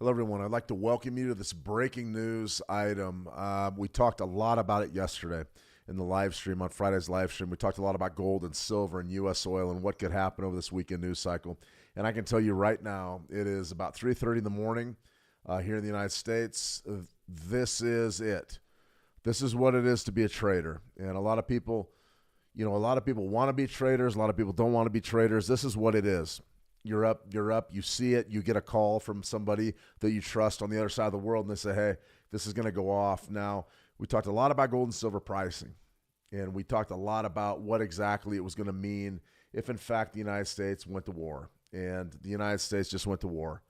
Hello, everyone. I'd like to welcome you to this breaking news item. We talked a lot about it yesterday in the live stream, on Friday's live stream. We talked a lot about gold and silver and U.S. oil and what could happen over this weekend news cycle. And I can tell you right now, it is about 3:30 in the morning here in the United States. This is it. This is what it is to be a trader. And a lot of people, a lot of people want to be traders. A lot of people don't want to be traders. This is what it is. You're up, you see it, you get a call from somebody that you trust on the other side of the world, and they say, hey, this is going to go off. Now, we talked a lot about gold and silver pricing, and we talked a lot about what exactly it was going to mean if, in fact, the United States went to war. And the United States just went to war.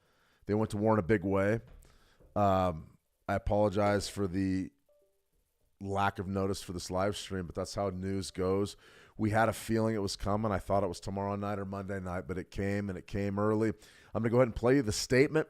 They went to war in a big way. I apologize for the lack of notice for this live stream, but that's how news goes. We had a feeling it was coming. I thought it was tomorrow night or Monday night, but it came, and it came early. I'm going to go ahead and play you the statement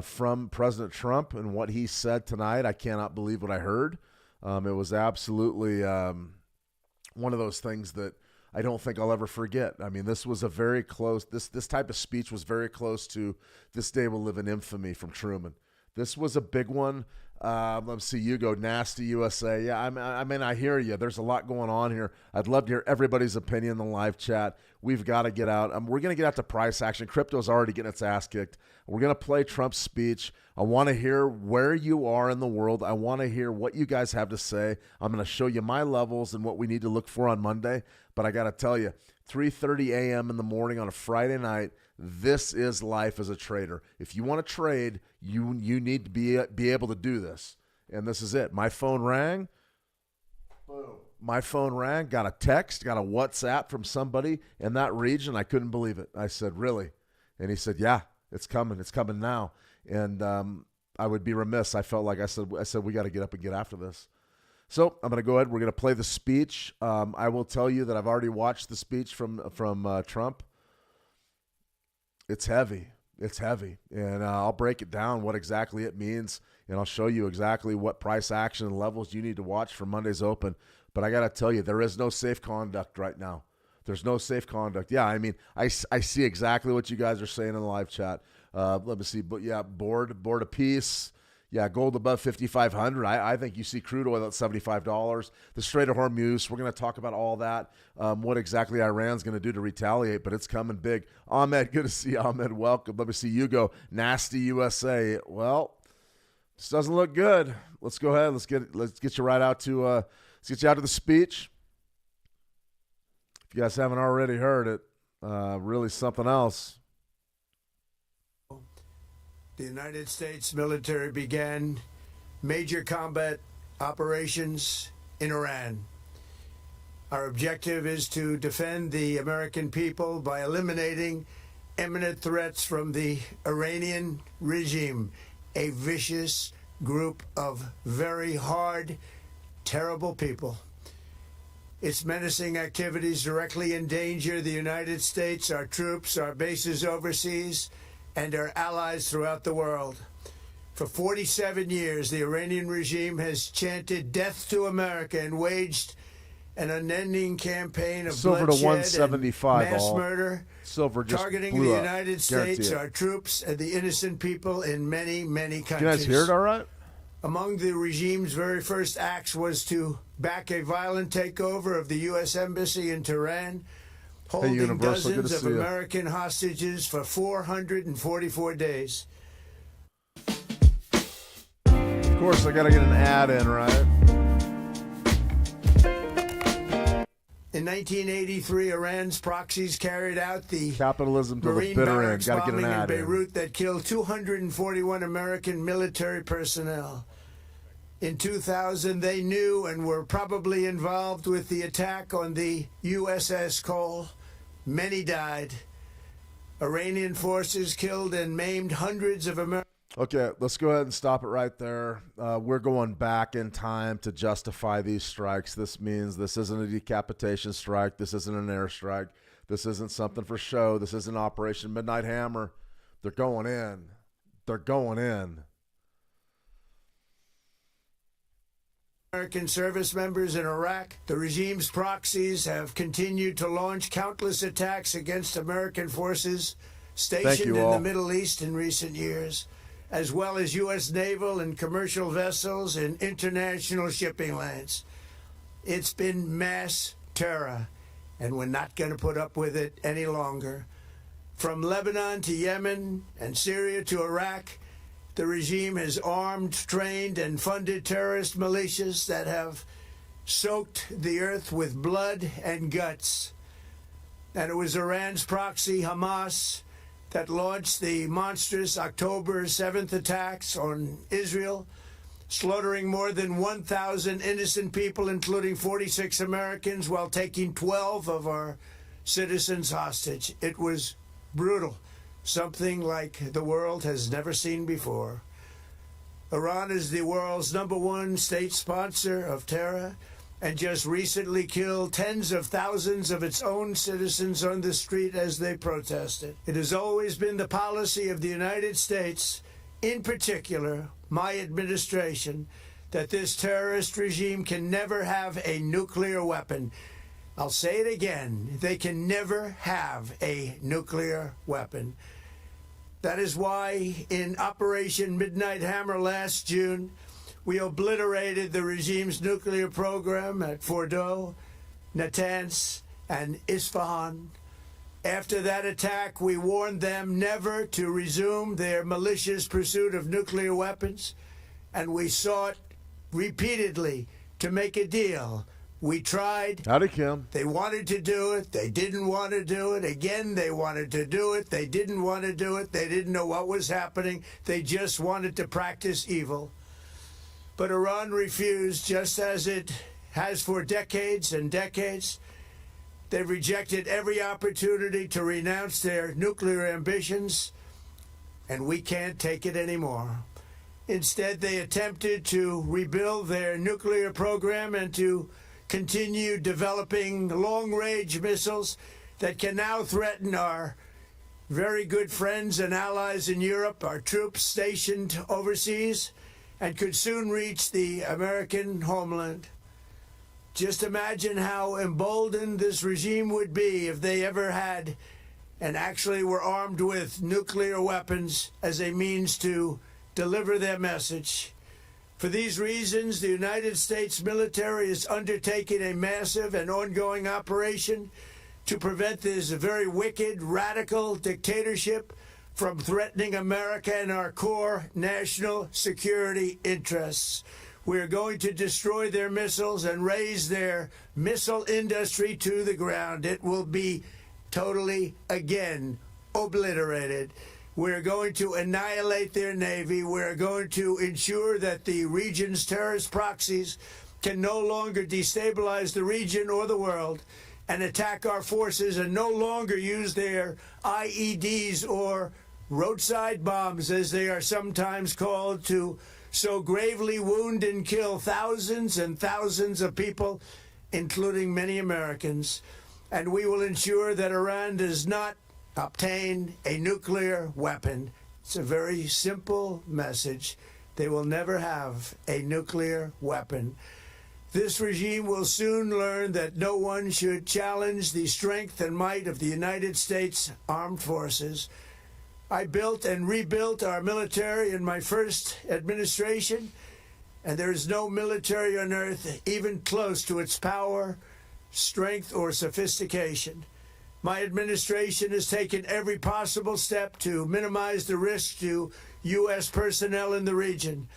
from President Trump and what he said tonight. I cannot believe what I heard. It was absolutely one of those things that I don't think I'll ever forget. I mean, this was a very close, this type of speech was very close to "This day will live in infamy" from Truman. This was a big one. Let's see, you go, Nasty USA. Yeah, I mean, I hear you. There's a lot going on here. I'd love to hear everybody's opinion in the live chat. We've got to get out. We're going to get out to price action. Crypto's already getting its ass kicked. We're going to play Trump's speech. I want to hear where you are in the world. I want to hear what you guys have to say. I'm going to show you my levels and what we need to look for on Monday. But I got to tell you, 3:30 a.m. in the morning on a Friday night, this is life as a trader. If you want to trade, you need to be able to do this. And this is it. My phone rang. Boom. My phone rang, got a text, got a WhatsApp from somebody in that region. I couldn't believe it. I said, really? And he said, yeah, it's coming. It's coming now. And I would be remiss. I felt like I said we got to get up and get after this. So I'm going to go ahead. We're going to play the speech. I will tell you that I've already watched the speech from Trump. It's heavy. It's heavy. And I'll break it down, what exactly it means, and I'll show you exactly what price action and levels you need to watch for Monday's open. But I got to tell you, there is no safe conduct right now. There's no safe conduct. Yeah, I mean, I see exactly what you guys are saying in the live chat. Let me see. But yeah, board a piece. Yeah, gold above 5,500. I think you see crude oil at $75. The Strait of Hormuz, we're going to talk about all that, what exactly Iran's going to do to retaliate, but it's coming big. Ahmed, good to see you, Ahmed. Welcome. Let me see you go. Nasty USA. Well, this doesn't look good. Let's go ahead. Let's get you right out to let's get you out to the speech. If you guys haven't already heard it, really something else. The United States military began major combat operations in Iran. Our objective is to defend the American people by eliminating imminent threats from the Iranian regime, a vicious group of very hard, terrible people. Its menacing activities directly endanger the United States, our troops, our bases overseas, and our allies throughout the world. For 47 years, the Iranian regime has chanted death to America and waged an unending campaign of Silver to bloodshed 175 and mass all. murder, Silver just targeting blew the up. United Guarantee States, it. our troops, and the innocent people in many, many countries. Can you guys hear it all right? Among the regime's very first acts was to back a violent takeover of the U.S. Embassy in Tehran, holding Universal, good to dozens of see you. American hostages for 444 days. Of course, I got to get an ad in, right? In 1983, Iran's proxies carried out the Capitalism to the Marine bitter end. barracks Got to get an bombing in ad in. Beirut that killed 241 American military personnel. In 2000, they knew and were probably involved with the attack on the USS Cole. Many died. Iranian forces killed and maimed hundreds of Americans. Okay, let's go ahead and stop it right there. We're going back in time to justify these strikes. This means this isn't a decapitation strike. This isn't an airstrike. This isn't something for show. This isn't Operation Midnight Hammer. They're going in. They're going in. American service members in Iraq. The regime's proxies have continued to launch countless attacks against American forces stationed in all. the Middle East in recent years. as well as U.S. naval and commercial vessels and international shipping lanes. It's been mass terror, and we're not going to put up with it any longer. From Lebanon to Yemen and Syria to Iraq, the regime has armed, trained, and funded terrorist militias that have soaked the earth with blood and guts. And it was Iran's proxy, Hamas, that launched the monstrous October 7th attacks on Israel, slaughtering more than 1,000 innocent people, including 46 Americans, while taking 12 of our citizens hostage. It was brutal, something like the world has never seen before. Iran is the world's #1 state sponsor of terror and just recently killed tens of thousands of its own citizens on the street as they protested. It has always been the policy of the United States, in particular my administration, that this terrorist regime can never have a nuclear weapon. I'll say it again, they can never have a nuclear weapon. That is why in Operation Midnight Hammer last June, we obliterated the regime's nuclear program at Fordow, Natanz, and Isfahan. After that attack, we warned them never to resume their malicious pursuit of nuclear weapons, and we sought repeatedly to make a deal. We tried. Howdy, Kim. They wanted to do it. They didn't want to do it. Again, they wanted to do it. They didn't want to do it. They didn't know what was happening. They just wanted to practice evil. But Iran refused, just as it has for decades and decades. They've rejected every opportunity to renounce their nuclear ambitions, and we can't take it anymore. Instead, they attempted to rebuild their nuclear program and to continue developing long-range missiles that can now threaten our very good friends and allies in Europe, our troops stationed overseas, and could soon reach the American homeland. Just imagine how emboldened this regime would be if they ever had and actually were armed with nuclear weapons as a means to deliver their message. For these reasons, the United States military is undertaking a massive and ongoing operation to prevent this very wicked, radical dictatorship from threatening America and our core national security interests. We're going to destroy their missiles and raise their missile industry to the ground. It will be totally, again, obliterated. We're going to annihilate their Navy. We're going to ensure that the region's terrorist proxies can no longer destabilize the region or the world and attack our forces and no longer use their IEDs or roadside bombs, as they are sometimes called, to so gravely wound and kill thousands and thousands of people, including many Americans. And we will ensure that Iran does not obtain a nuclear weapon. It's a very simple message. They will never have a nuclear weapon. This regime will soon learn that no one should challenge the strength and might of the United States Armed Forces. I built and rebuilt our military in my first administration, and there is no military on earth even close to its power, strength, or sophistication. My administration has taken every possible step to minimize the risk to U.S. personnel in the region.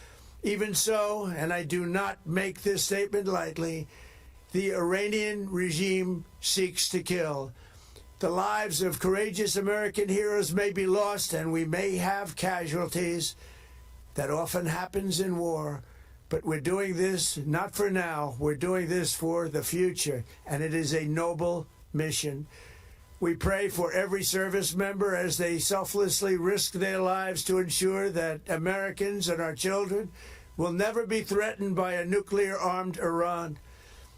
Even so, and I do not make this statement lightly, the Iranian regime seeks to kill. The lives of courageous American heroes may be lost, and we may have casualties. That often happens in war. But we're doing this not for now. We're doing this for the future, and it is a noble mission. We pray for every service member as they selflessly risk their lives to ensure that Americans and our children will never be threatened by a nuclear-armed Iran.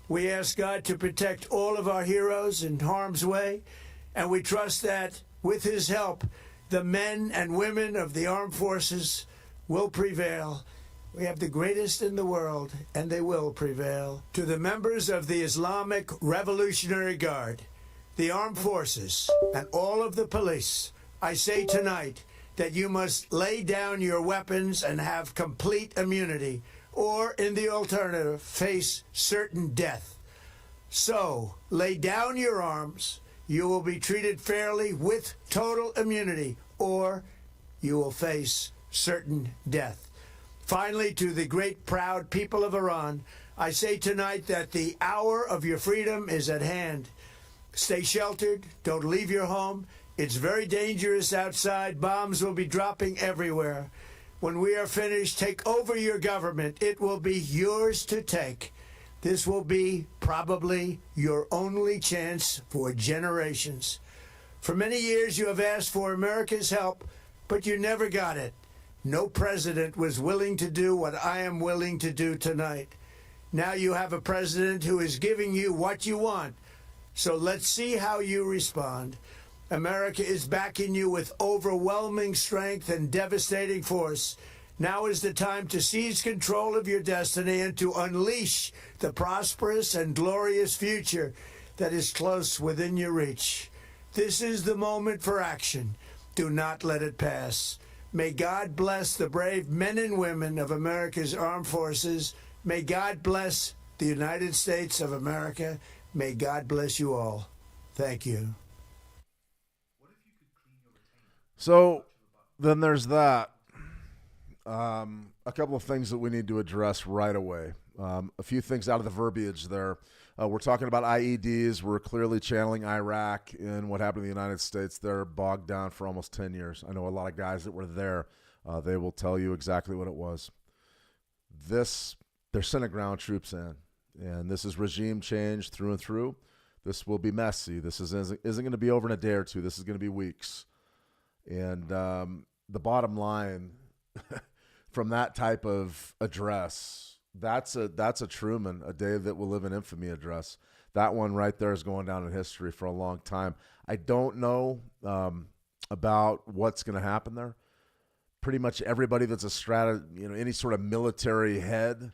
We ask God to protect all of our heroes in harm's way, and we trust that with his help, the men and women of the armed forces will prevail. We have the greatest in the world, and they will prevail. To the members of the Islamic Revolutionary Guard, the armed forces, and all of the police, I say tonight that you must lay down your weapons and have complete immunity, or, in the alternative, face certain death. So, lay down your arms. You will be treated fairly with total immunity, or you will face certain death. Finally, to the great proud people of Iran, I say tonight that the hour of your freedom is at hand. Stay sheltered. Don't leave your home. It's very dangerous outside. Bombs will be dropping everywhere. When we are finished, take over your government. It will be yours to take. This will be probably your only chance for generations. For many years, you have asked for America's help, but you never got it. No president was willing to do what I am willing to do tonight. Now you have a president who is giving you what you want. So let's see how you respond. America is backing you with overwhelming strength and devastating force. Now is the time to seize control of your destiny and to unleash the prosperous and glorious future that is close within your reach. This is the moment for action. Do not let it pass. May God bless the brave men and women of America's armed forces. May God bless the United States of America. May God bless you all. Thank you. So then there's that. A couple of things that we need to address right away. A few things out of the verbiage there. We're talking about IEDs. We're clearly channeling Iraq and what happened in the United States. They're bogged down for almost 10 years. I know a lot of guys that were there. They will tell you exactly what it was. They're sending ground troops in, and this is regime change through and through. This will be messy. This isn't going to be over in a day or two. This is going to be weeks. And the bottom line from that type of address, that's a Truman, a day that will live in infamy address. That one right there is going down in history for a long time. I don't know about what's going to happen there. Pretty much everybody that's any sort of military head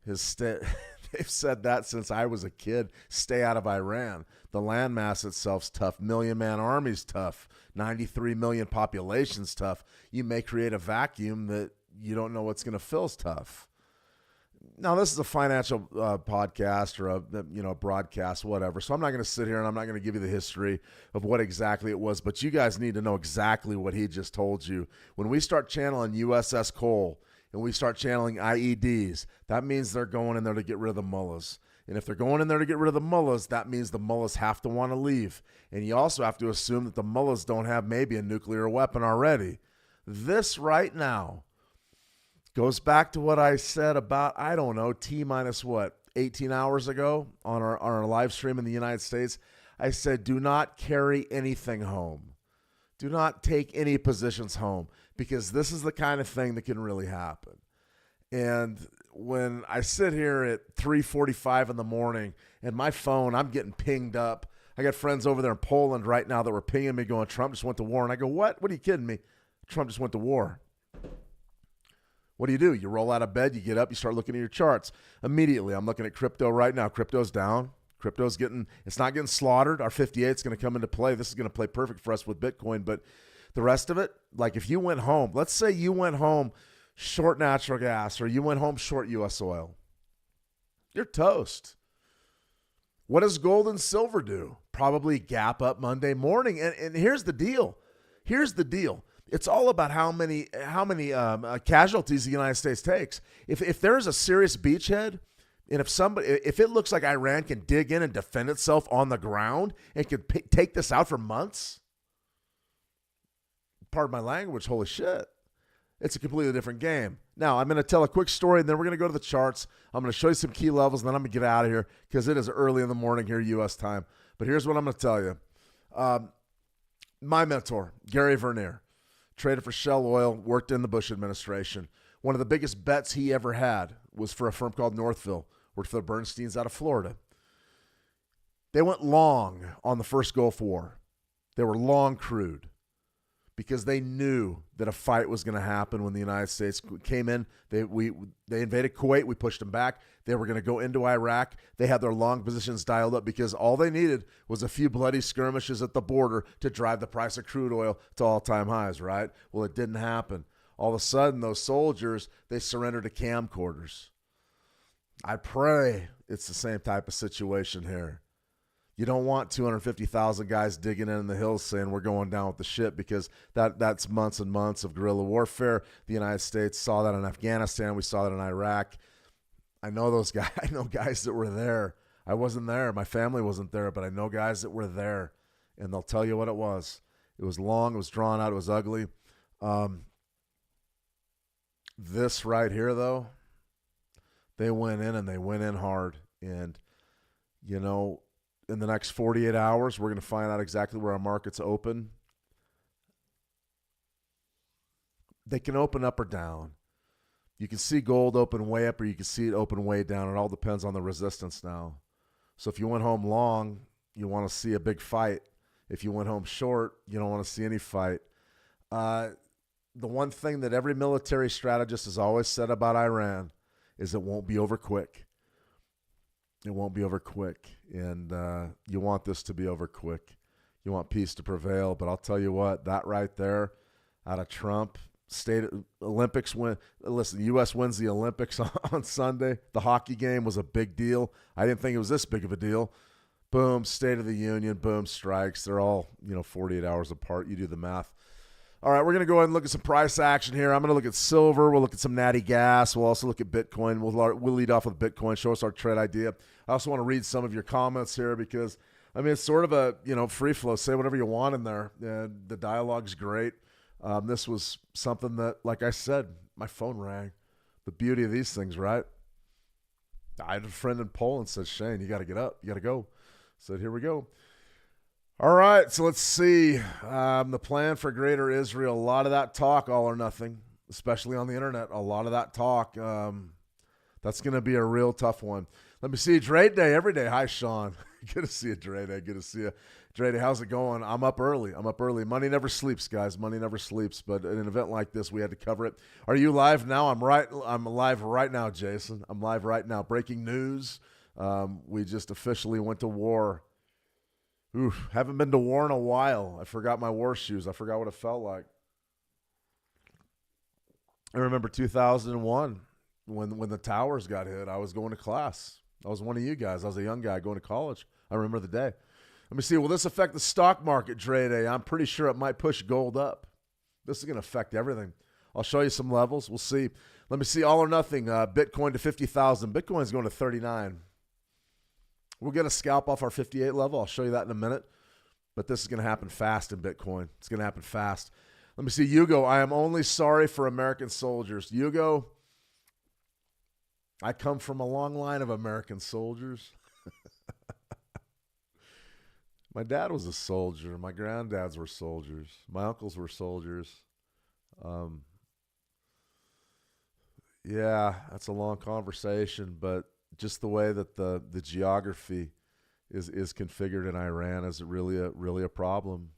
they've said that since I was a kid. Stay out of Iran. The landmass itself's tough. Million-man army's tough. 93 million population's tough. You may create a vacuum that you don't know what's going to fill's tough. Now, this is a financial podcast or a broadcast, whatever. So I'm not going to sit here and I'm not going to give you the history of what exactly it was. But you guys need to know exactly what he just told you. When we start channeling USS Cole and we start channeling IEDs, that means they're going in there to get rid of the mullahs. And if they're going in there to get rid of the mullahs, that means the mullahs have to want to leave. And you also have to assume that the mullahs don't have maybe a nuclear weapon already. This right now goes back to what I said about, I don't know, T-minus what, 18 hours ago on our live stream in the United States. I said, do not carry anything home. Do not take any positions home, because this is the kind of thing that can really happen. And when I sit here at 3:45 in the morning and my phone, I'm getting pinged up. I got friends over there in Poland right now that were pinging me going, Trump just went to war. And I go, what? What are you kidding me? Trump just went to war. What do? You roll out of bed, you get up, you start looking at your charts. Immediately, I'm looking at crypto right now. Crypto's down. It's not getting slaughtered. Our 58 is going to come into play. This is going to play perfect for us with Bitcoin. But the rest of it, like if you went home, let's say you went home short natural gas or you went home short U.S. oil, you're toast. What does gold and silver do? Probably gap up Monday morning. And here's the deal. It's all about how many casualties the United States takes. If there's a serious beachhead, and if it looks like Iran can dig in and defend itself on the ground and can take this out for months, pardon my language, holy shit, it's a completely different game. Now, I'm going to tell a quick story, and then we're going to go to the charts. I'm going to show you some key levels, and then I'm going to get out of here because it is early in the morning here, U.S. time. But here's what I'm going to tell you. My mentor, Gary Vernier, traded for Shell Oil, worked in the Bush administration. One of the biggest bets he ever had was for a firm called Northville, worked for the Bernsteins out of Florida. They went long on the first Gulf War. They were long crude. because they knew that a fight was going to happen when the United States came in. They invaded Kuwait. We pushed them back. They were going to go into Iraq. They had their long positions dialed up because all they needed was a few bloody skirmishes at the border to drive the price of crude oil to all-time highs, right? Well, it didn't happen. All of a sudden, those soldiers, they surrendered to camcorders. I pray it's the same type of situation here. You don't want 250,000 guys digging in the hills saying we're going down with the ship, because that's months and months of guerrilla warfare. The United States saw that in Afghanistan. We saw that in Iraq. I know those guys. I know guys that were there. I wasn't there. My family wasn't there, but I know guys that were there, and they'll tell you what it was. It was long. It was drawn out. It was ugly. This right here, though, they went in, and they went in hard. And, you know, in the next 48 hours, we're going to find out exactly where our markets open. They can open up or down. You can see gold open way up, or you can see it open way down. It all depends on the resistance now. So if you went home long, you want to see a big fight. If you went home short, you don't want to see any fight. The one thing that every military strategist has always said about Iran is it won't be over quick. It won't be over quick, and you want this to be over quick. You want peace to prevail, but I'll tell you what, that right there out of Trump, Olympics win. Listen, the U.S. wins the Olympics on Sunday. The hockey game was a big deal. I didn't think it was this big of a deal. Boom, State of the Union, boom, strikes. They're all, 48 hours apart. You do the math. All right, we're going to go ahead and look at some price action here. I'm going to look at silver. We'll look at some natty gas. We'll also look at Bitcoin. We'll lead off with Bitcoin, show us our trade idea. I also want to read some of your comments here because, it's sort of a, free flow. Say whatever you want in there. The dialogue's great. This was something that, like I said, my phone rang. The beauty of these things, right? I had a friend in Poland said, Shane, you got to get up. You got to go. I said, here we go. All right, so let's see. The plan for Greater Israel, a lot of that talk, all or nothing, especially on the internet, a lot of that talk. That's going to be a real tough one. Let me see. Trade Day every day. Hi, Sean. Good to see you, Trade Day. Good to see you. Trade Day, how's it going? I'm up early. Money never sleeps, guys. Money never sleeps. But in an event like this, we had to cover it. Are you live now? I'm live right now, Jason. I'm live right now. Breaking news. We just officially went to war. Oof, haven't been to war in a while. I forgot my war shoes. I forgot what it felt like. I remember 2001 when the towers got hit. I was going to class. I was one of you guys. I was a young guy going to college. I remember the day. Let me see. Will this affect the stock market trade day? I'm pretty sure it might push gold up. This is going to affect everything. I'll show you some levels. We'll see. Let me see. All or nothing. Bitcoin to 50,000. Bitcoin's going to 39. We'll get a scalp off our 58 level. I'll show you that in a minute. But this is going to happen fast in Bitcoin. It's going to happen fast. Let me see. Hugo, I am only sorry for American soldiers. Hugo, I come from a long line of American soldiers. My dad was a soldier. My granddads were soldiers. My uncles were soldiers. Yeah, that's a long conversation, but just the way that the geography is configured in Iran is really a problem.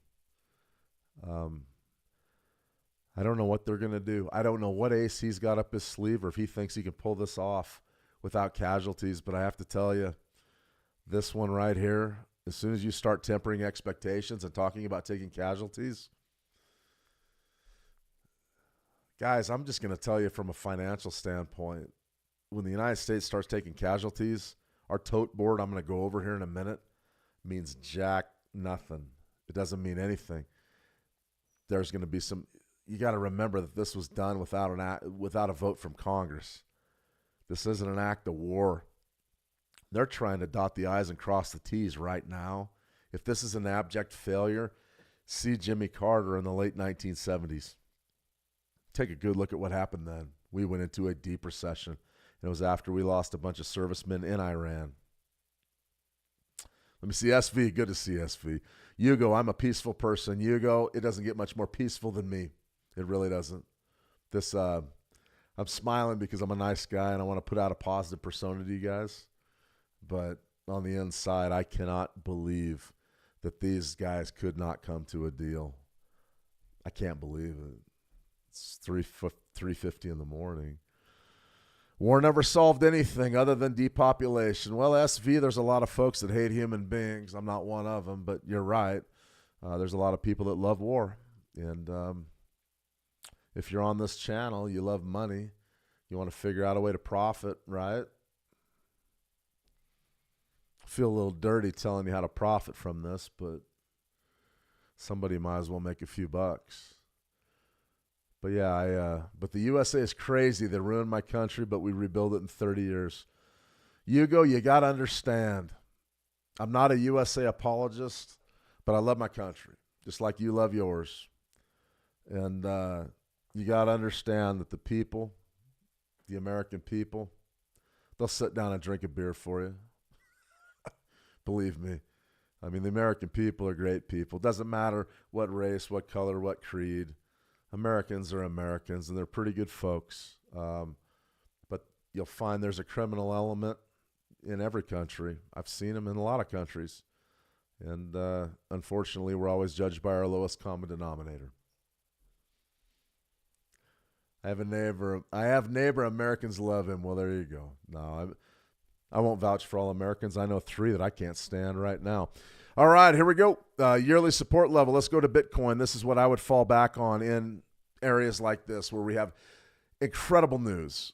I don't know what they're going to do. I don't know what ace he's got up his sleeve or if he thinks he can pull this off without casualties, but I have to tell you, this one right here, as soon as you start tempering expectations and talking about taking casualties, guys, I'm just going to tell you from a financial standpoint, when the United States starts taking casualties, our tote board, I'm going to go over here in a minute, means jack nothing. It doesn't mean anything. There's going to be some, you got to remember that this was done without a vote from Congress. This isn't an act of war. They're trying to dot the I's and cross the T's right now. If this is an abject failure, see Jimmy Carter in the late 1970s. Take a good look at what happened then. We went into a deep recession. It was after we lost a bunch of servicemen in Iran. Let me see SV. Good to see SV. Hugo, I'm a peaceful person. Hugo, it doesn't get much more peaceful than me. It really doesn't. I'm smiling because I'm a nice guy and I want to put out a positive persona to you guys. But on the inside, I cannot believe that these guys could not come to a deal. I can't believe it. It's 3:50 in the morning. War never solved anything other than depopulation. Well, SV, there's a lot of folks that hate human beings. I'm not one of them, but you're right. There's a lot of people that love war. And if you're on this channel, you love money. You want to figure out a way to profit, right? I feel a little dirty telling you how to profit from this, but somebody might as well make a few bucks. But yeah, but the USA is crazy. They ruined my country, but we rebuild it in 30 years. Hugo, you got to understand, I'm not a USA apologist, but I love my country, just like you love yours. And you got to understand that the people, the American people, they'll sit down and drink a beer for you. Believe me. I mean, the American people are great people. It doesn't matter what race, what color, what creed. Americans are Americans, and they're pretty good folks. But you'll find there's a criminal element in every country. I've seen them in a lot of countries. And unfortunately, we're always judged by our lowest common denominator. I have neighbor Americans love him. Well, there you go. No, I won't vouch for all Americans. I know 3 that I can't stand right now. All right, here we go. Yearly support level. Let's go to Bitcoin. This is what I would fall back on in areas like this where we have incredible news.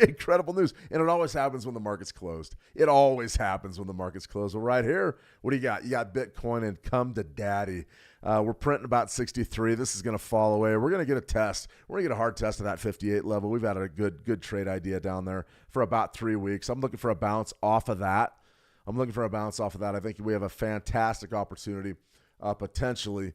Incredible news. And it always happens when the market's closed. It always happens when the market's closed. Well, right here, what do you got? You got Bitcoin and come to daddy. We're printing about 63. This is going to fall away. We're going to get a test. We're going to get a hard test of that 58 level. We've had a good trade idea down there for about 3 weeks. I'm looking for a bounce off of that. I think we have a fantastic opportunity potentially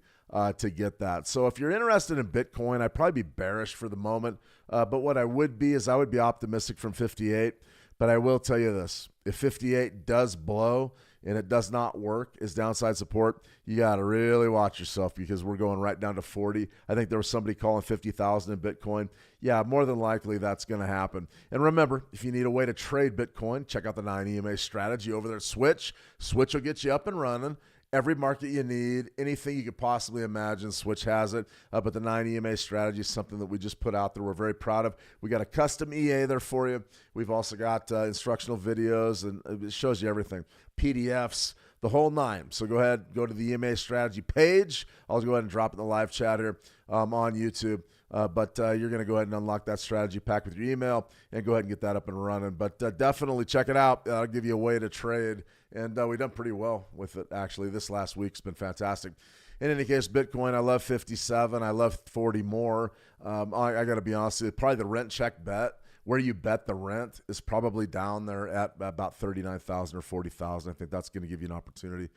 to get that. So if you're interested in Bitcoin, I'd probably be bearish for the moment. But what I would be is I would be optimistic from 58. But I will tell you this. If 58 does blow and it does not work as downside support, you got to really watch yourself because we're going right down to 40. I think there was somebody calling 50,000 in Bitcoin. Yeah, more than likely that's going to happen. And remember, if you need a way to trade Bitcoin, check out the 9 EMA strategy over there at Switch. Switch will get you up and running. Every market you need, anything you could possibly imagine, Switch has it. But the 9 EMA strategy is something that we just put out there. We're very proud of. We got a custom EA there for you. We've also got instructional videos, and it shows you everything. PDFs, the whole 9. So go ahead, go to the EMA strategy page. I'll go ahead and drop it in the live chat here on YouTube. But you're going to go ahead and unlock that strategy pack with your email and go ahead and get that up and running. But definitely check it out. I'll give you a way to trade. And we've done pretty well with it, actually. This last week's been fantastic. In any case, Bitcoin, I love 57. I love 40 more. I got to be honest with you, probably the rent check bet, where you bet the rent, is probably down there at about 39,000 or 40,000. I think that's going to give you an opportunity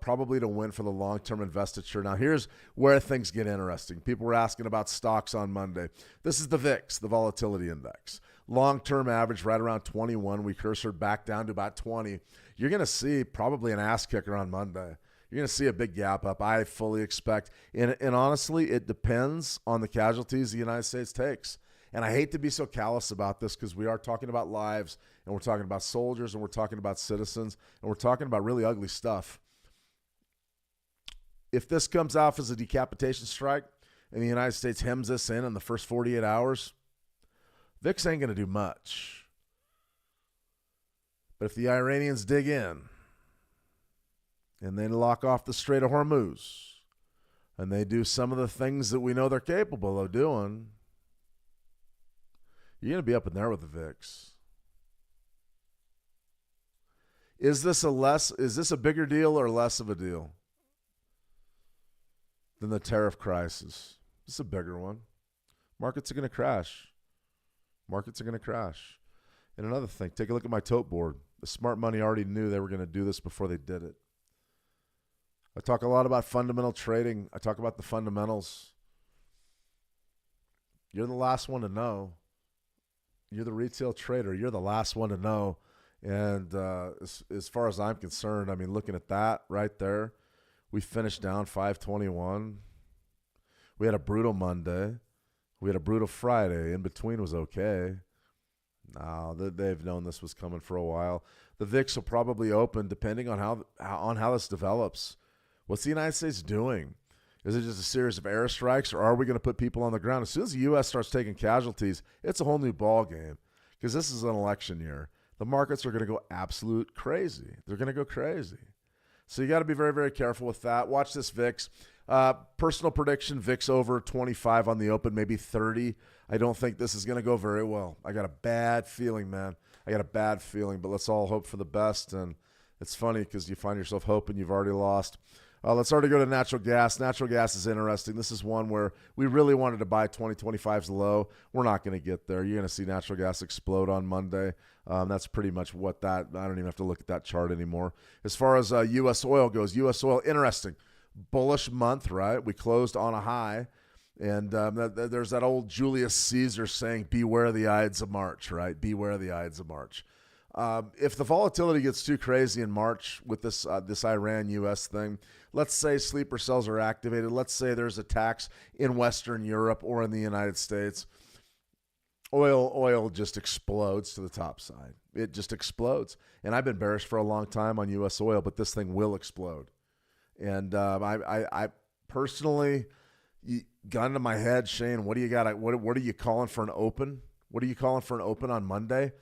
probably to win for the long-term investiture. Now, here's where things get interesting. People were asking about stocks on Monday. This is the VIX, the volatility index. Long-term average right around 21. We cursored back down to about 20. You're going to see probably an ass kicker on Monday. You're going to see a big gap up, I fully expect. And honestly, it depends on the casualties the United States takes. And I hate to be so callous about this because we are talking about lives, and we're talking about soldiers, and we're talking about citizens, and we're talking about really ugly stuff. If this comes off as a decapitation strike and the United States hems this in the first 48 hours, VIX ain't going to do much. But if the Iranians dig in and they lock off the Strait of Hormuz and they do some of the things that we know they're capable of doing, you're going to be up in there with the VIX. Is this a bigger deal or less of a deal than the tariff crisis? This is a bigger one. Markets are going to crash. And another thing, take a look at my tote board. The smart money already knew they were going to do this before they did it. I talk a lot about fundamental trading. I talk about the fundamentals. You're the last one to know. You're the retail trader. You're the last one to know. And as far as I'm concerned, I mean, looking at that right there, we finished down 521. We had a brutal Monday. We had a brutal Friday. In between was okay. No, they've known this was coming for a while. The VIX will probably open depending on how this develops. What's the United States doing? Is it just a series of airstrikes, or are we going to put people on the ground? As soon as the U.S. starts taking casualties, it's a whole new ball game because this is an election year. The markets are going to go absolute crazy. They're going to go crazy. So you got to be very, very careful with that. Watch this VIX. Personal prediction, VIX over 25 on the open, maybe 30. I don't think this is going to go very well. I got a bad feeling, man. I got a bad feeling, but let's all hope for the best. And it's funny because you find yourself hoping you've already lost. Let's already go to natural gas. Natural gas is interesting. This is one where we really wanted to buy 2025's low. We're not going to get there. You're going to see natural gas explode on Monday. That's pretty much what that – I don't even have to look at that chart anymore. As far as U.S. oil goes, U.S. oil, interesting. Bullish month, right? We closed on a high. And there's that old Julius Caesar saying, beware the Ides of March, right? Beware the Ides of March. If the volatility gets too crazy in March with this Iran-U.S. thing, let's say sleeper cells are activated. Let's say there's attacks in Western Europe or in the United States. Oil just explodes to the top side. It just explodes. And I've been bearish for a long time on U.S. oil, but this thing will explode. And I personally, gun to my head, Shane, what do you got? What are you calling for an open? What are you calling for an open on Monday?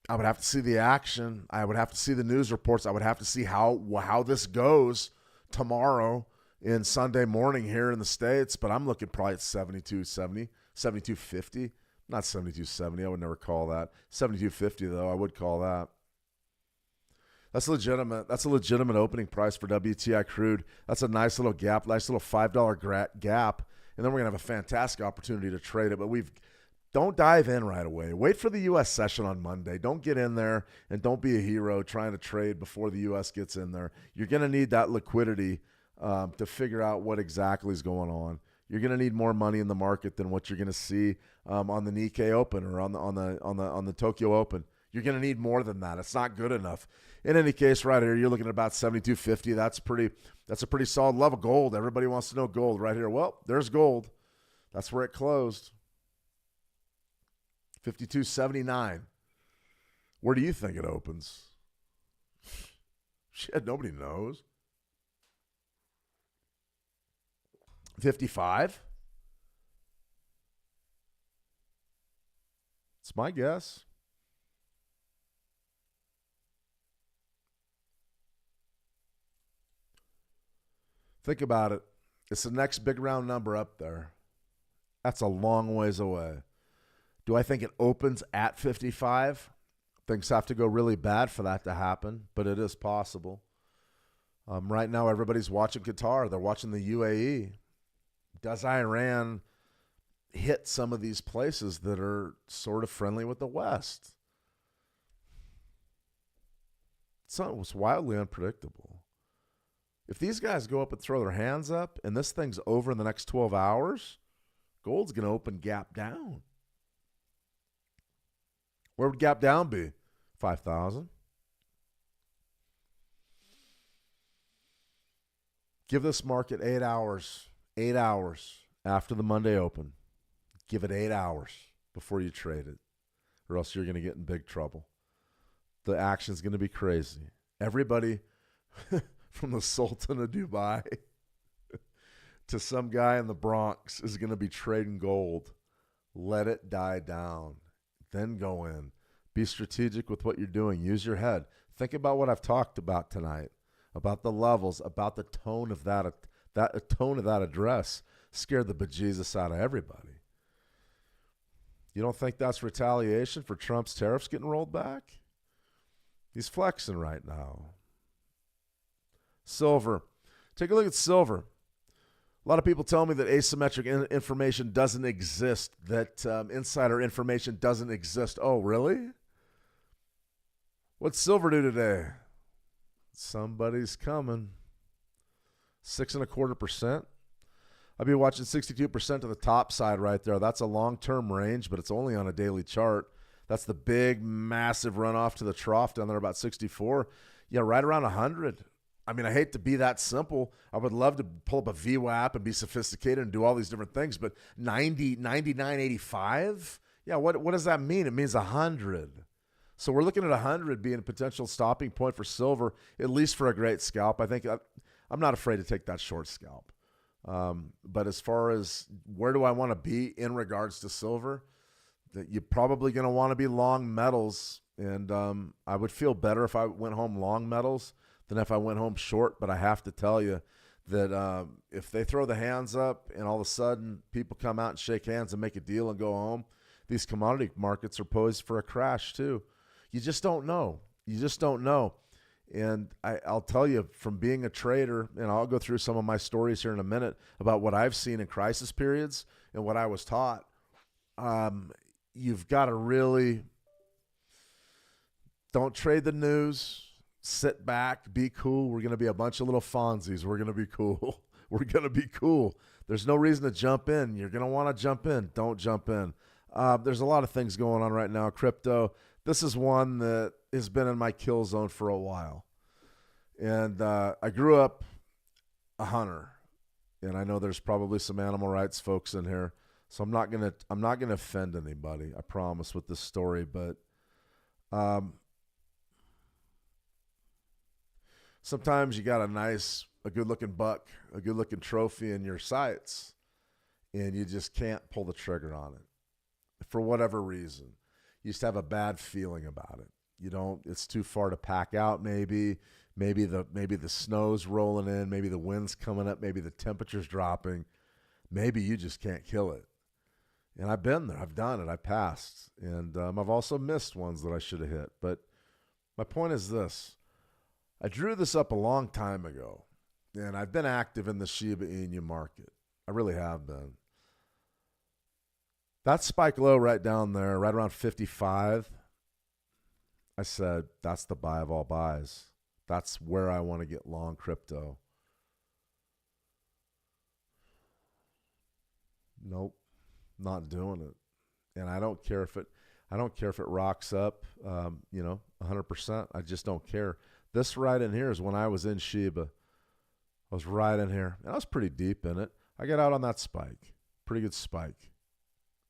I would have to see the action. I would have to see the news reports. I would have to see how this goes tomorrow in Sunday morning here in the States. But I'm looking probably at 72.70, 72.50. Not 72.70. I would never call that. 72.50 though. I would call that. That's legitimate. That's a legitimate opening price for WTI crude. That's a nice little gap, nice little $5 gap. And then we're going to have a fantastic opportunity to trade it. But don't dive in right away. Wait for the U.S. session on Monday. Don't get in there and don't be a hero trying to trade before the U.S. gets in there. You're going to need that liquidity to figure out what exactly is going on. You're going to need more money in the market than what you're going to see on the Nikkei Open or on the Tokyo Open. You're going to need more than that. It's not good enough. In any case, right here, you're looking at about 72.50. That's a pretty solid level. Gold. Everybody wants to know gold right here. Well, there's gold. That's where it closed. 52.79. Where do you think it opens? Shit, nobody knows. 55. It's my guess. Think about it. It's the next big round number up there. That's a long ways away. Do I think it opens at 55? Things have to go really bad for that to happen, but it is possible. Right now, everybody's watching Qatar. They're watching the UAE. Does Iran hit some of these places that are sort of friendly with the West? It's wildly unpredictable. If these guys go up and throw their hands up and this thing's over in the next 12 hours, gold's going to open gap down. Where would gap down be? 5,000. Give this market 8 hours. 8 hours after the Monday open. Give it 8 hours before you trade it, or else you're going to get in big trouble. The action's going to be crazy. Everybody from the Sultan of Dubai to some guy in the Bronx is going to be trading gold. Let it die down. Then go in. Be strategic with what you're doing. Use your head. Think about what I've talked about tonight, about the levels, about the tone of that tone of that address. Scared the bejesus out of everybody. You don't think that's retaliation for Trump's tariffs getting rolled back? He's flexing right now. Silver. Take a look at silver. A lot of people tell me that asymmetric information doesn't exist, that insider information doesn't exist. Oh, really? What's silver do today? Somebody's coming. 6.25%. I'll be watching 62% to the top side right there. That's a long-term range, but it's only on a daily chart. That's the big, massive runoff to the trough down there about 64. Yeah, right around 100. I mean, I hate to be that simple. I would love to pull up a VWAP and be sophisticated and do all these different things, but 90, 99.85? Yeah, what does that mean? It means 100. So we're looking at 100 being a potential stopping point for silver, at least for a great scalp. I think I'm not afraid to take that short scalp. But as far as where do I want to be in regards to silver, that you're probably going to want to be long metals. And I would feel better if I went home long metals than if I went home short. But I have to tell you that if they throw the hands up and all of a sudden people come out and shake hands and make a deal and go home, these commodity markets are poised for a crash too. You just don't know. You just don't know. And I'll tell you from being a trader, and I'll go through some of my stories here in a minute about what I've seen in crisis periods and what I was taught. You've got to really don't trade the news. Sit back, be cool. We're going to be a bunch of little Fonzies. We're going to be cool. We're going to be cool. There's no reason to jump in. You're going to want to jump in. Don't jump in. There's a lot of things going on right now. Crypto, this is one that has been in my kill zone for a while. And I grew up a hunter. And I know there's probably some animal rights folks in here. So I'm not gonna offend anybody, I promise, with this story. But sometimes you got a good-looking buck, a good-looking trophy in your sights, and you just can't pull the trigger on it for whatever reason. You just have a bad feeling about it. You don't. It's too far to pack out. Maybe the snow's rolling in. Maybe the wind's coming up. Maybe the temperature's dropping. Maybe you just can't kill it. And I've been there. I've done it. I passed. And I've also missed ones that I should have hit. But my point is this. I drew this up a long time ago, and I've been active in the Shiba Inu market. I really have been. That spike low right down there, right around 55, I said, that's the buy of all buys. That's where I want to get long crypto. Nope, not doing it. And I don't care if it rocks up, 100%. I just don't care. This right in here is when I was in Shiba. I was right in here. And I was pretty deep in it. I got out on that spike. Pretty good spike.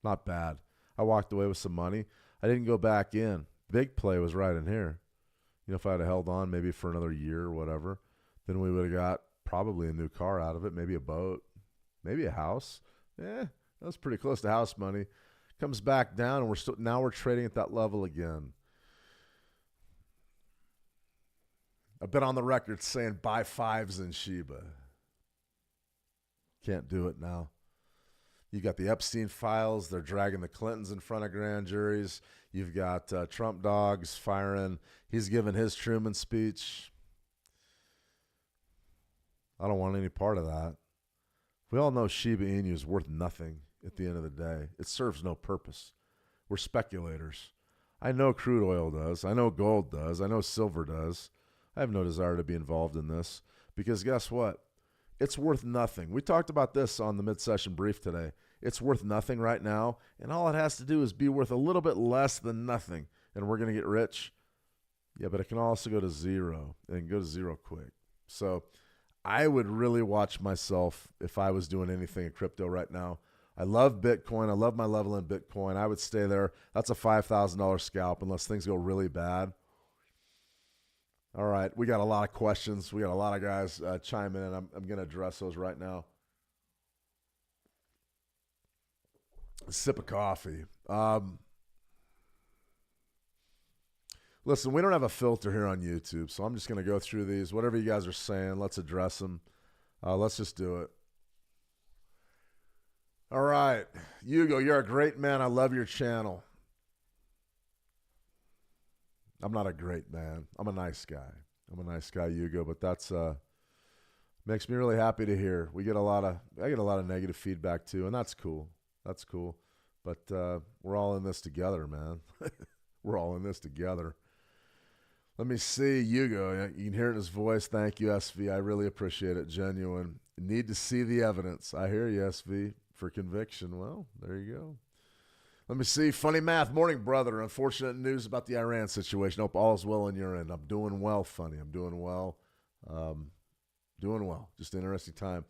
Not bad. I walked away with some money. I didn't go back in. Big play was right in here. If I had held on maybe for another year or whatever, then we would have got probably a new car out of it, maybe a boat, maybe a house. That was pretty close to house money. Comes back down, and now we're trading at that level again. I've been on the record saying buy fives in Shiba. Can't do it now. You got the Epstein files. They're dragging the Clintons in front of grand juries. You've got Trump dogs firing. He's giving his Truman speech. I don't want any part of that. We all know Shiba Inu is worth nothing at the end of the day. It serves no purpose. We're speculators. I know crude oil does. I know gold does. I know silver does. I have no desire to be involved in this because guess what? It's worth nothing. We talked about this on the mid-session brief today. It's worth nothing right now, and all it has to do is be worth a little bit less than nothing, and we're going to get rich. Yeah, but it can also go to zero, and go to zero quick. So I would really watch myself if I was doing anything in crypto right now. I love Bitcoin. I love my level in Bitcoin. I would stay there. That's a $5,000 scalp unless things go really bad. All right, we got a lot of questions. We got a lot of guys chiming in. I'm going to address those right now. A sip of coffee. Listen, we don't have a filter here on YouTube, so I'm just going to go through these. Whatever you guys are saying, let's address them. Let's just do it. All right. Hugo, you're a great man. I love your channel. I'm not a great man. I'm a nice guy. I'm a nice guy, Hugo, but that's makes me really happy to hear. I get a lot of negative feedback too, and that's cool. That's cool. But we're all in this together, man. We're all in this together. Let me see, Hugo. You can hear it in his voice. Thank you, SV. I really appreciate it. Genuine. Need to see the evidence. I hear you, SV, for conviction. Well, there you go. Let me see. Funny math. Morning, brother. Unfortunate news about the Iran situation. Hope all is well on your end. I'm doing well, Funny. I'm doing well. Doing well. Just an interesting time.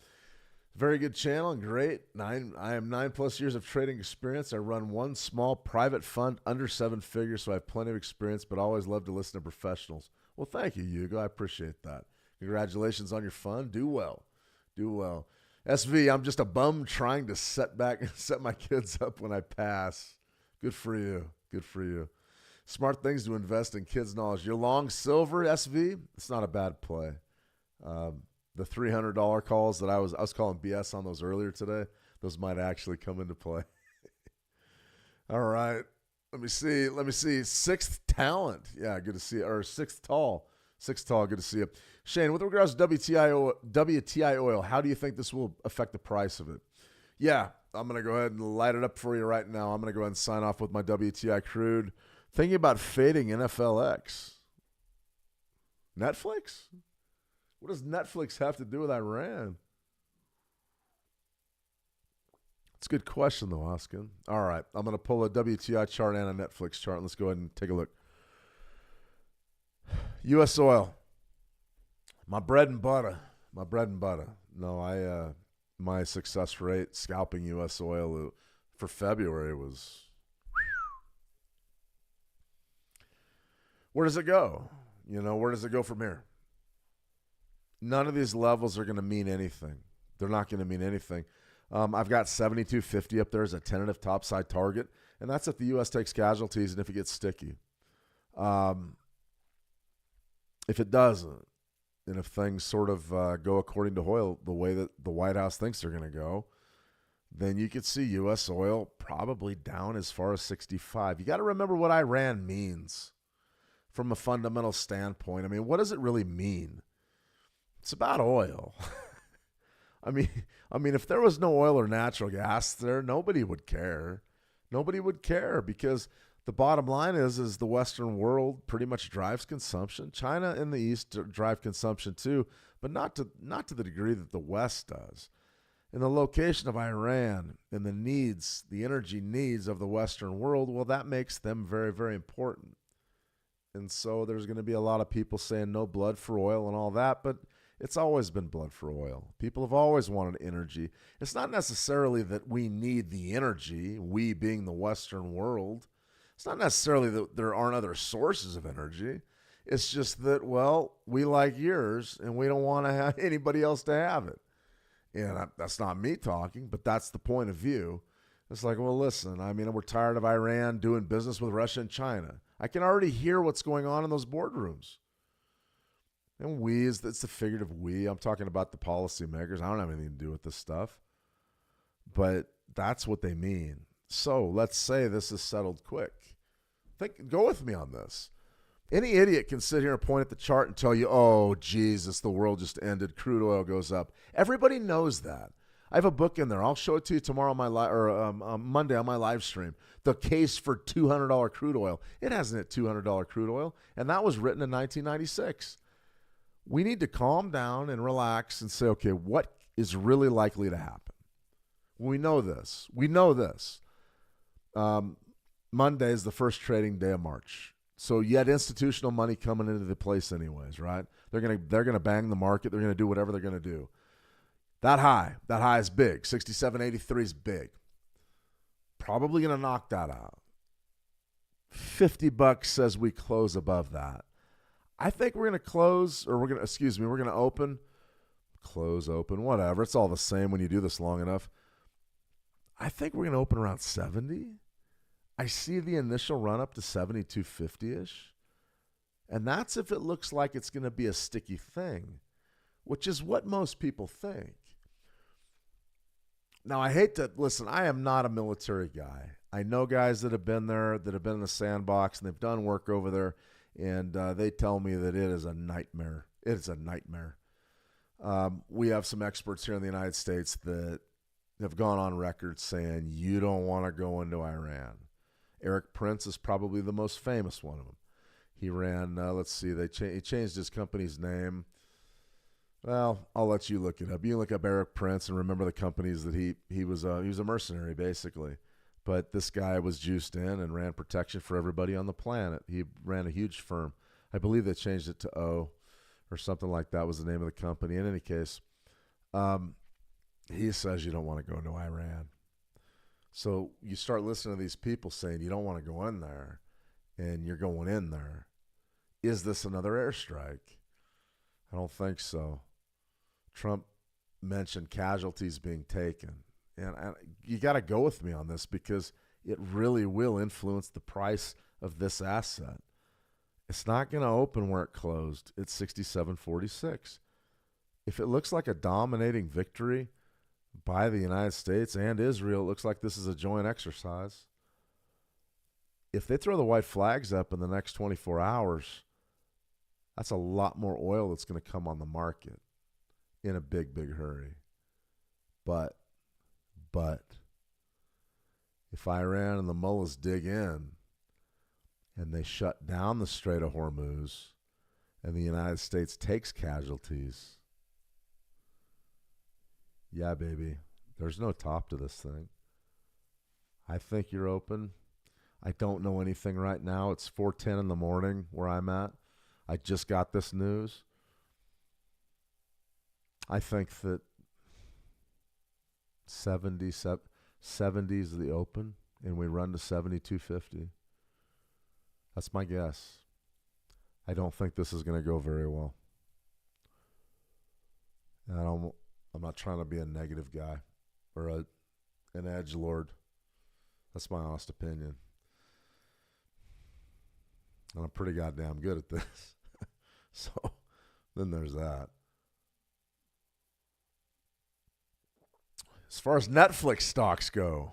Very good channel and great. I am 9+ years of trading experience. I run one small private fund under 7 figures, so I have plenty of experience, but always love to listen to professionals. Well, thank you, Hugo. I appreciate that. Congratulations on your fund. Do well. Do well. SV, I'm just a bum trying to set my kids up when I pass. Good for you. Good for you. Smart things to invest in kids' knowledge. You're long silver, SV. It's not a bad play. The $300 calls that I was calling BS on those earlier today, those might actually come into play. All right. Let me see. Sixth talent. Yeah, good to see you. Or sixth tall. Sixth tall, good to see you. Shane, with regards to WTI oil, how do you think this will affect the price of it? Yeah, I'm going to go ahead and light it up for you right now. I'm going to go ahead and sign off with my WTI crude. Thinking about fading NFLX. Netflix? What does Netflix have to do with Iran? It's a good question, though, Oscar. All right, I'm going to pull a WTI chart and a Netflix chart. Let's go ahead and take a look. U.S. oil. My bread and butter. No, my success rate scalping U.S. oil for February was. Where does it go? Where does it go from here? None of these levels are going to mean anything. They're not going to mean anything. I've got 72.50 up there as a tentative topside target, and that's if the U.S. takes casualties and if it gets sticky. If it doesn't, and if things sort of go according to oil the way that the White House thinks they're going to go, then you could see U.S. oil probably down as far as 65. You got to remember what Iran means from a fundamental standpoint. I mean, what does it really mean? It's about oil. I mean, if there was no oil or natural gas there, nobody would care. Nobody would care because the bottom line is the Western world pretty much drives consumption. China and the East drive consumption too, but not to the degree that the West does. And the location of Iran and the energy needs of the Western world, well, that makes them very, very important. And so there's going to be a lot of people saying no blood for oil and all that, but it's always been blood for oil. People have always wanted energy. It's not necessarily that we need the energy, we being the Western world. It's not necessarily that there aren't other sources of energy. It's just that, well, we like yours, and we don't want to have anybody else to have it. And that's not me talking, but that's the point of view. It's like, well, listen, we're tired of Iran doing business with Russia and China. I can already hear what's going on in those boardrooms. And it's the figurative we. I'm talking about the policymakers. I don't have anything to do with this stuff. But that's what they mean. So let's say this is settled quick. Go with me on this. Any idiot can sit here and point at the chart and tell you, oh, Jesus, the world just ended. Crude oil goes up. Everybody knows that. I have a book in there. I'll show it to you tomorrow on Monday on my live stream. The case for $200 crude oil. It hasn't hit $200 crude oil, and that was written in 1996. We need to calm down and relax and say, okay, what is really likely to happen? We know this. Monday is the first trading day of March. So you had institutional money coming into the place anyways, right? They're gonna bang the market. They're gonna do whatever they're gonna do. That high is big. 67.83 is big. Probably gonna knock that out. $50 says we close above that. I think we're gonna open, close, open, whatever. It's all the same when you do this long enough. I think we're gonna open around 70. I see the initial run up to 72.50-ish. And that's if it looks like it's going to be a sticky thing, which is what most people think. Now, I am not a military guy. I know guys that have been there, that have been in the sandbox, and they've done work over there, and they tell me that it is a nightmare. It is a nightmare. We have some experts here in the United States that have gone on record saying you don't want to go into Iran. Eric Prince is probably the most famous one of them. He ran, he changed his company's name. Well, I'll let you look it up. You can look up Eric Prince and remember the companies that he was a mercenary, basically. But this guy was juiced in and ran protection for everybody on the planet. He ran a huge firm. I believe they changed it to O or something like that was the name of the company. In any case, he says you don't want to go into Iran. So you start listening to these people saying you don't want to go in there, and you're going in there. Is this another airstrike? I don't think so. Trump mentioned casualties being taken. And you got to go with me on this because it really will influence the price of this asset. It's not going to open where it closed at 67.46. If it looks like a dominating victory by the United States and Israel, it looks like this is a joint exercise. If they throw the white flags up in the next 24 hours, that's a lot more oil that's going to come on the market in a big, big hurry. But if Iran and the mullahs dig in and they shut down the Strait of Hormuz and the United States takes casualties, yeah, baby, there's no top to this thing. I think you're open. I don't know anything right now. It's 4:10 in the morning where I'm at. I just got this news. I think that 70 is the open, and we run to 72.50. That's my guess. I don't think this is going to go very well. And I'm not trying to be a negative guy or an edgelord. That's my honest opinion. And I'm pretty goddamn good at this. So then there's that. As far as Netflix stocks go,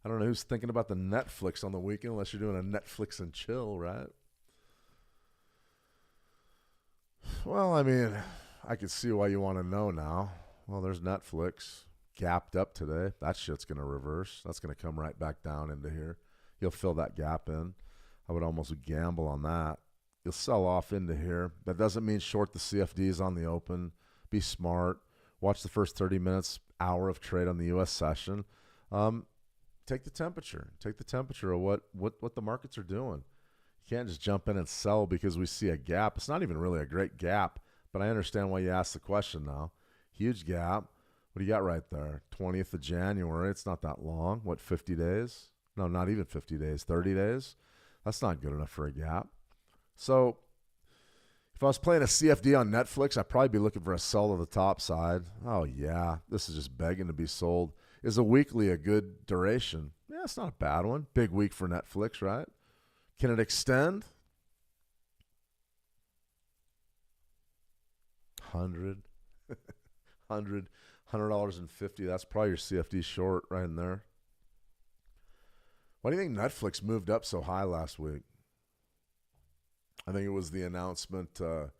I don't know who's thinking about the Netflix on the weekend unless you're doing a Netflix and chill, right? Well, I mean, I can see why you want to know now. Well, there's Netflix. Gapped up today. That shit's going to reverse. That's going to come right back down into here. You'll fill that gap in. I would almost gamble on that. You'll sell off into here. That doesn't mean short the CFDs on the open. Be smart. Watch the first 30 minutes, hour of trade on the U.S. session. Take the temperature. Take the temperature of what the markets are doing. You can't just jump in and sell because we see a gap. It's not even really a great gap, but I understand why you asked the question now. Huge gap. What do you got right there? 20th of January. It's not that long. What, 50 days? No, not even 50 days. 30 days? That's not good enough for a gap. So if I was playing a CFD on Netflix, I'd probably be looking for a sell to the top side. Oh, yeah, this is just begging to be sold. Is a weekly a good duration? Yeah, it's not a bad one. Big week for Netflix, right? Can it extend? 100, $100.50. That's probably your CFD short right in there. Why do you think Netflix moved up so high last week? I think it was the announcement of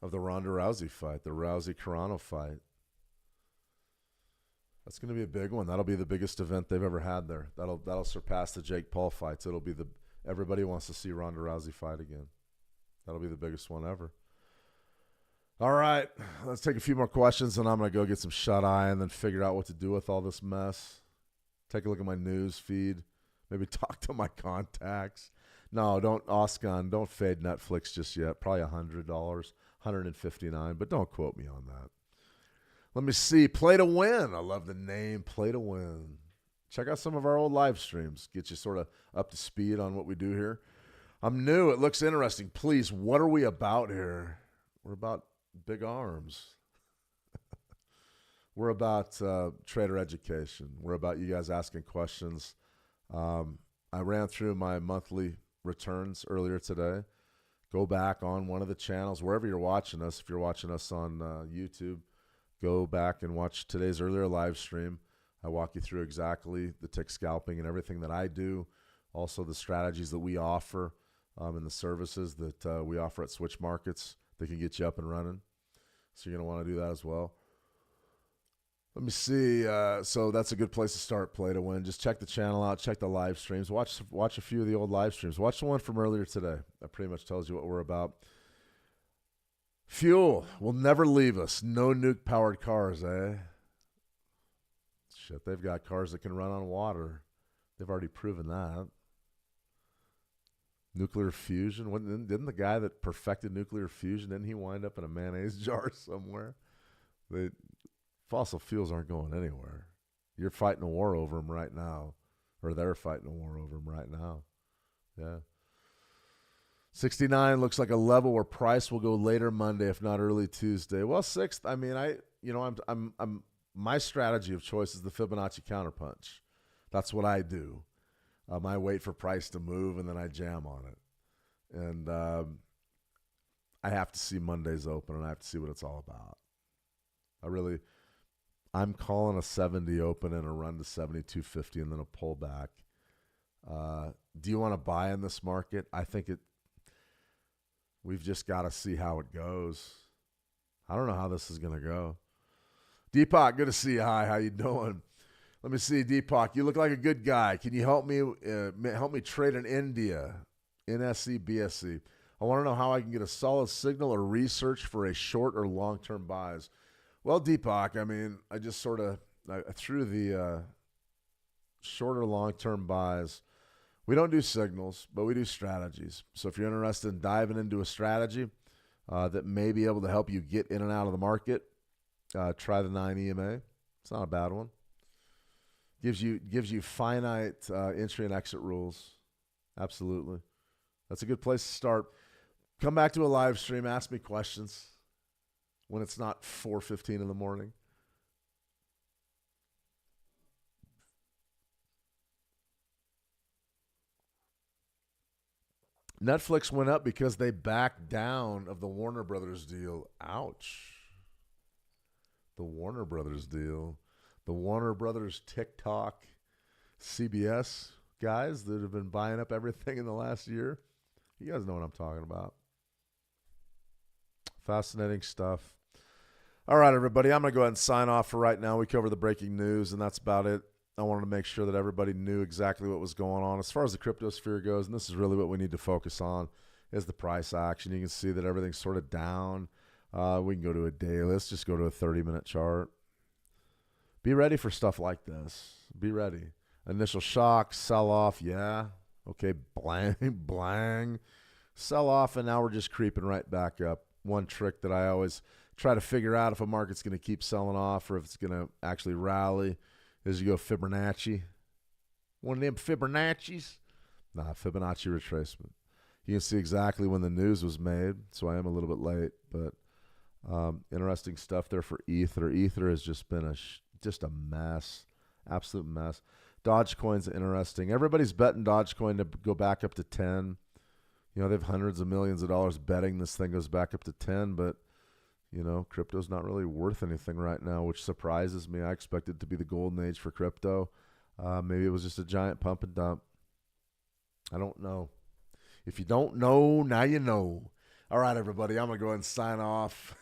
the Ronda Rousey fight, the Rousey-Carano fight. That's going to be a big one. That'll be the biggest event they've ever had there. That'll surpass the Jake Paul fights. It'll be everybody wants to see Ronda Rousey fight again. That'll be the biggest one ever. All right, let's take a few more questions, and I'm going to go get some shut-eye and then figure out what to do with all this mess. Take a look at my news feed. Maybe talk to my contacts. No, don't fade Netflix just yet. Probably $100, $159, but don't quote me on that. Let me see. Play to Win. I love the name, Play to Win. Check out some of our old live streams. Get you sort of up to speed on what we do here. I'm new. It looks interesting. Please, what are we about here? We're about big arms. We're about trader education. We're about you guys asking questions. I ran through my monthly returns earlier today. Go back on one of the channels, wherever you're watching us. If you're watching us on YouTube, go back and watch today's earlier live stream. I walk you through exactly the tick scalping and everything that I do, also the strategies that we offer and the services that we offer at Switch Markets that can get you up and running. So you're going to want to do that as well. Let me see. So that's a good place to start, Play to Win. Just check the channel out. Check the live streams. Watch a few of the old live streams. Watch the one from earlier today. That pretty much tells you what we're about. Fuel will never leave us. No nuke-powered cars, eh? Shit, they've got cars that can run on water. They've already proven that. Nuclear fusion. Didn't the guy that perfected nuclear fusion, didn't he wind up in a mayonnaise jar somewhere? Fossil fuels aren't going anywhere. You're fighting a war over them right now. Or they're fighting a war over them right now. Yeah. $69 looks like a level where price will go later Monday, if not early Tuesday. Well, 6th, I mean, I'm my strategy of choice is the Fibonacci counterpunch. That's what I do. I wait for price to move and then I jam on it. And I have to see Monday's open and I have to see what it's all about. I'm calling a 70 open and a run to 72.50 and then a pullback. Do you want to buy in this market? I think we've just got to see how it goes. I don't know how this is going to go. Deepak, good to see you. Hi, how you doing? Let me see, Deepak. You look like a good guy. Can you help me trade in India, NSE, BSE? I want to know how I can get a solid signal or research for a short or long-term buys. Well, Deepak, I mean, I just sort of threw the short or long-term buys. We don't do signals, but we do strategies. So if you're interested in diving into a strategy that may be able to help you get in and out of the market, try the 9 EMA. It's not a bad one. Gives you finite entry and exit rules. Absolutely. That's a good place to start. Come back to a live stream. Ask me questions when it's not 4:15 in the morning. Netflix went up because they backed down of the Warner Brothers deal. Ouch. The Warner Brothers deal. The Warner Brothers TikTok CBS guys that have been buying up everything in the last year. You guys know what I'm talking about. Fascinating stuff. All right, everybody. I'm going to go ahead and sign off for right now. We covered the breaking news, and that's about it. I wanted to make sure that everybody knew exactly what was going on. As far as the crypto sphere goes, and this is really what we need to focus on, is the price action. You can see that everything's sort of down. We can go to a daily. Let's just go to a 30-minute chart. Be ready for stuff like this. Be ready. Initial shock, sell-off, yeah. Okay, blang, blang. Sell-off, and now we're just creeping right back up. One trick that I always try to figure out if a market's going to keep selling off or if it's going to actually rally is you go Fibonacci. One of them Fibonacci's? Nah, Fibonacci retracement. You can see exactly when the news was made, so I am a little bit late, but interesting stuff there for Ether. Ether has just been just a mess, absolute mess. Dogecoin's interesting. Everybody's betting Dogecoin to go back up to 10. You know, they have hundreds of millions of dollars betting this thing goes back up to 10, but, you know, crypto's not really worth anything right now, which surprises me. I expected it to be the golden age for crypto. Maybe it was just a giant pump and dump. I don't know. If you don't know, now you know. All right, everybody, I'm going to go ahead and sign off.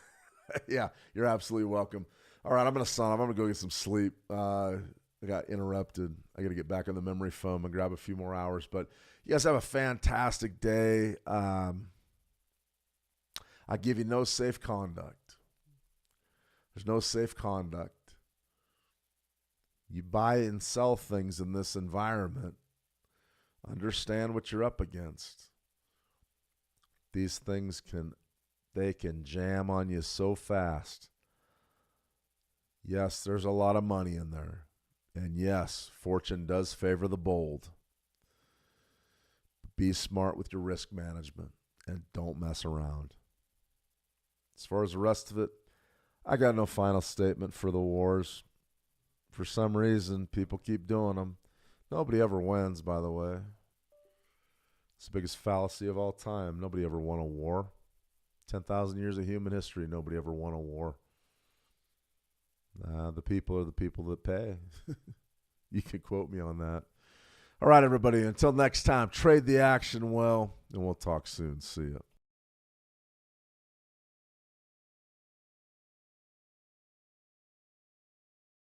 Yeah, you're absolutely welcome. All right, I'm going to sign off. I'm going to go get some sleep. I got interrupted. I got to get back on the memory foam and grab a few more hours. But you guys have a fantastic day. I give you no safe conduct. There's no safe conduct. You buy and sell things in this environment. Understand what you're up against. These things can jam on you so fast. Yes, there's a lot of money in there. And yes, fortune does favor the bold. Be smart with your risk management and don't mess around. As far as the rest of it, I got no final statement for the wars. For some reason, people keep doing them. Nobody ever wins, by the way. It's the biggest fallacy of all time. Nobody ever won a war. 10,000 years of human history, nobody ever won a war. The people are the people that pay. You can quote me on that. All right, everybody. Until next time, trade the action well, and we'll talk soon. See ya.